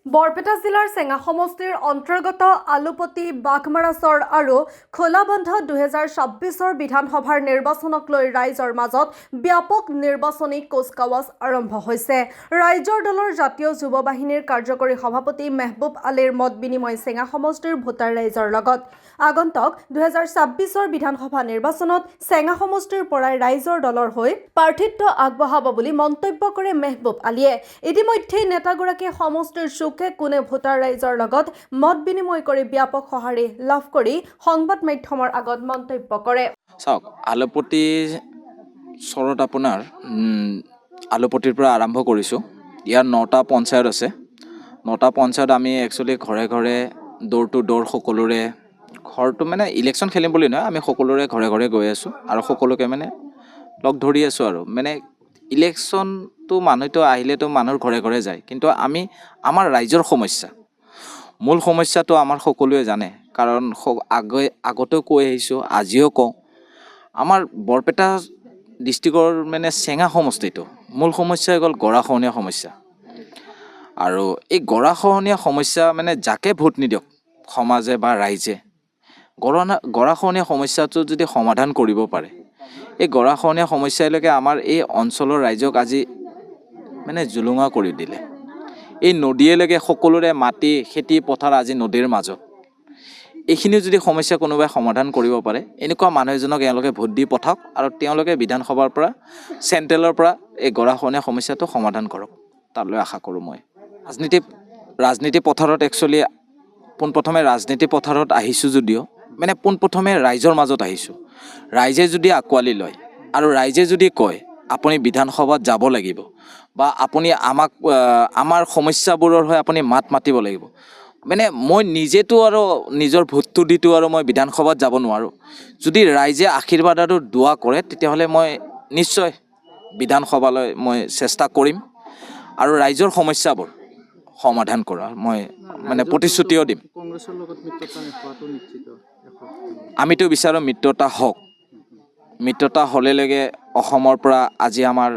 বৰপেটা জিলাৰ চেঙা সমষ্টিৰ অন্তৰ্গত আলুপতি বাঘমাৰাচৰ আৰু খোলাবন্ধ 2024 বিধানসভাৰ নিৰ্বাচনক লৈ ৰাইজৰ মাজত ব্যাপক নিৰ্বাচনী কুচকাৱাজ আৰম্ভ হৈছে। ৰাইজৰ দলৰ জাতীয় যুৱ বাহিনীৰ কাৰ্যকৰী সভাপতি মেহবুব আলীৰ মত বিনিময় চেঙা সমষ্টিৰ ভোটাৰ ৰাইজৰ লগত। আগন্তুক 2024 বিধানসভা নিৰ্বাচনত চেঙা সমষ্টিৰ পৰাই ৰাইজৰ দলৰ হৈ প্ৰাৰ্থিত্ব আগবঢ়াব বুলি মন্তব্য কৰে মেহবুব আলীয়ে। ইতিমধ্যে নেতাগৰাকীয়ে সমষ্টিৰ কোনে ভোটাৰ ৰাইজৰ লগত মত বিনিময় কৰি ব্যাপক সঁহাৰি লাভ কৰি সংবাদ মাধ্যমৰ আগত মন্তব্য কৰে। চাওক, আলুপতি চৰত আপোনাৰ আলুপতিৰ পৰা আৰম্ভ কৰিছোঁ। ইয়াৰ 9টা পঞ্চায়ত আছে। 9টা পঞ্চায়ত আমি একচুৱেলি ঘৰে ঘৰে ড'ৰ টু ড'ৰ সকলোৰে ঘৰটো মানে ইলেকশ্যন খেলিম বুলি নহয়, আমি সকলোৰে ঘৰে ঘৰে গৈ আছোঁ আৰু সকলোকে মানে লগ ধৰি আছোঁ আৰু মানে ইলেকশ্যনটো মানুহটো আহিলেতো মানুহৰ ঘৰে ঘৰে যায়, কিন্তু আমাৰ ৰাইজৰ সমস্যা, মূল সমস্যাটো আমাৰ সকলোৱে জানে, কাৰণ আগতেও কৈ আহিছোঁ, আজিও কওঁ, আমাৰ বৰপেটা ডিষ্ট্ৰিক্টৰ মানে চেঙা সমষ্টিটো মূল সমস্যা হৈ গ'ল গৰাখহনীয়া সমস্যা। আৰু এই গৰাখহনীয়া সমস্যা মানে যাকে ভোট নিদিয়ক সমাজে বা ৰাইজে, গৰাখহনীয়া সমস্যাটো যদি সমাধান কৰিব পাৰে, এই গৰাখহনীয়া সমস্যালৈকে আমাৰ এই অঞ্চলৰ ৰাইজক আজি মানে জুলুঙা কৰি দিলে। এই নদীলৈকে সকলোৰে মাটি খেতি পথাৰ আজি নদীৰ মাজত। এইখিনি যদি সমস্যা কোনোবাই সমাধান কৰিব পাৰে, এনেকুৱা মানুহ এজনক এওঁলোকে ভোট দি পঠাওক আৰু তেওঁলোকে বিধানসভাৰ পৰা চেণ্ট্ৰেলৰ পৰা এই গৰাখহনীয়া সমস্যাটো সমাধান কৰক, তালৈ আশা কৰোঁ মই। ৰাজনীতি পথাৰত একচুৱেলি পোনপ্ৰথমে ৰাজনীতি পথাৰত আহিছোঁ যদিও মানে পোনপ্ৰথমে ৰাইজৰ মাজত আহিছোঁ। ৰাইজে যদি আঁকোৱালি লয় আৰু ৰাইজে যদি কয় আপুনি বিধানসভাত যাব লাগিব বা আপুনি আমাৰ সমস্যাবোৰৰ হৈ আপুনি মাত মাতিব লাগিব, মানে মই নিজেতো আৰু নিজৰ ভোটটো দিতো আৰু মই বিধানসভাত যাব নোৱাৰোঁ। যদি ৰাইজে আশীৰ্বাদ আৰু দোৱা কৰে তেতিয়াহ'লে মই নিশ্চয় বিধানসভালৈ মই চেষ্টা কৰিম আৰু ৰাইজৰ সমস্যাবোৰ সমাধান কৰাৰ মই মানে প্ৰতিশ্ৰুতিও দিম। কংগ্ৰেছৰ লগত মিত্ৰতা হোৱাটো নিশ্চিত, আমিতো বিচাৰোঁ মিত্ৰতা হওক। মিত্ৰতা হ'লেলৈকে অসমৰ পৰা আজি আমাৰ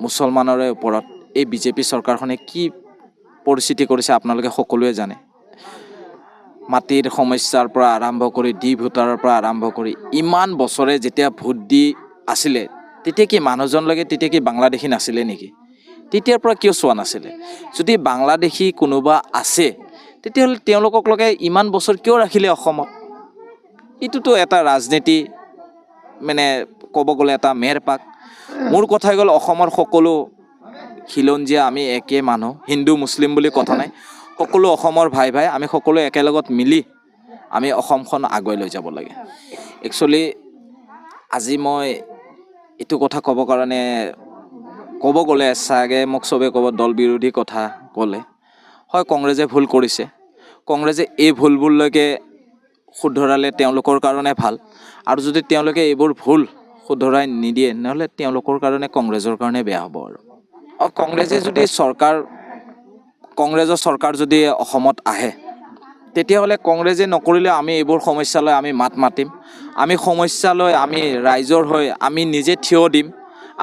মুছলমানৰে ওপৰত এই বিজেপি চৰকাৰখনে কি পৰিস্থিতি কৰিছে আপোনালোকে সকলোৱে জানে। মাটিৰ সমস্যাৰ পৰা আৰম্ভ কৰি ভোটাৰৰ পৰা আৰম্ভ কৰি ইমান বছৰে যেতিয়া ভোট দি আছিলে, তেতিয়া কি মানুহজনলৈকে তেতিয়া কি বাংলাদেশী নাছিলে নেকি? তেতিয়াৰ পৰা কিয় চোৱা নাছিলে? যদি বাংলাদেশী কোনোবা আছে তেতিয়াহ'লে তেওঁলোকক লগে ইমান বছৰ কিয় ৰাখিলে অসমত? এইটোতো এটা ৰাজনীতি, মানে ক'ব গ'লে এটা মেৰপাক। মোৰ কথাই গ'ল অসমৰ সকলো খিলঞ্জীয়া আমি একে মানুহ, হিন্দু মুছলিম বুলি কথা নাই, সকলো অসমৰ ভাই আমি সকলো একেলগত মিলি আমি অসমখন আগুৱাই লৈ যাব লাগে। একচুৱেলি আজি মই এইটো কথা ক'ব কাৰণে ক'ব গ'লে চাগে মোক চবে ক'ব দল বিৰোধী কথা ক'লে। হয়, কংগ্ৰেছে ভুল কৰিছে। কংগ্ৰেছে এই ভুলবোৰলৈকে শুধৰালে তেওঁলোকৰ কাৰণে ভাল, আৰু যদি তেওঁলোকে এইবোৰ ভুল শুধৰাই নিদিয়ে নহ'লে তেওঁলোকৰ কাৰণে কংগ্ৰেছৰ কাৰণে বেয়া হ'ব। আৰু কংগ্ৰেছৰ চৰকাৰ যদি অসমত আহে তেতিয়াহ'লে কংগ্ৰেছে নকৰিলে আমি এইবোৰ সমস্যালৈ আমি মাত মাতিম। আমি সমস্যালৈ আমি ৰাইজৰ হৈ আমি নিজে থিয় দিম।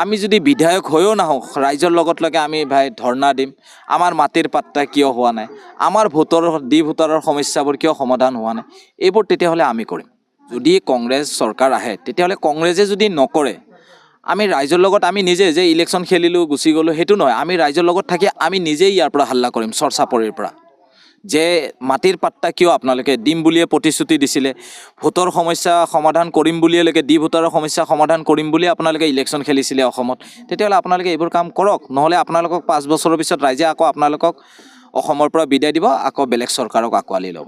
আমি যদি বিধায়ক হৈও নাহোঁ, ৰাইজৰ লগতলৈকে আমি ধৰ্ণা দিম, আমাৰ মাটিৰ পাত্তা কিয় হোৱা নাই, আমাৰ ভোটাৰৰ সমস্যাবোৰ কিয় সমাধান হোৱা নাই, এইবোৰ তেতিয়াহ'লে আমি কৰিম। যদি কংগ্ৰেছ চৰকাৰ আহে তেতিয়াহ'লে কংগ্ৰেছে যদি নকৰে, আমি ৰাইজৰ লগত আমি নিজে যে ইলেকশ্যন খেলিলোঁ গুচি গ'লোঁ সেইটো নহয়, আমি ৰাইজৰ লগত থাকি আমি নিজেই ইয়াৰ পৰা হাল্লা কৰিম চৰচাপৰিৰ পৰা, যে মাটিৰ পাত্তা কিয় আপোনালোকে দিম বুলিয়ে প্ৰতিশ্ৰুতি দিছিলে, ভোটৰ সমস্যা সমাধান কৰিম বুলিয়েলৈকে ভোটাৰৰ সমস্যা সমাধান কৰিম বুলি আপোনালোকে ইলেকশ্যন খেলিছিলে অসমত। তেতিয়াহ'লে আপোনালোকে এইবোৰ কাম কৰক, নহ'লে আপোনালোকক 5 বছৰৰ পিছত ৰাইজে আকৌ আপোনালোকক অসমৰ পৰা বিদায় দিব, আকৌ বেলেগ চৰকাৰক আঁকোৱালি ল'ব।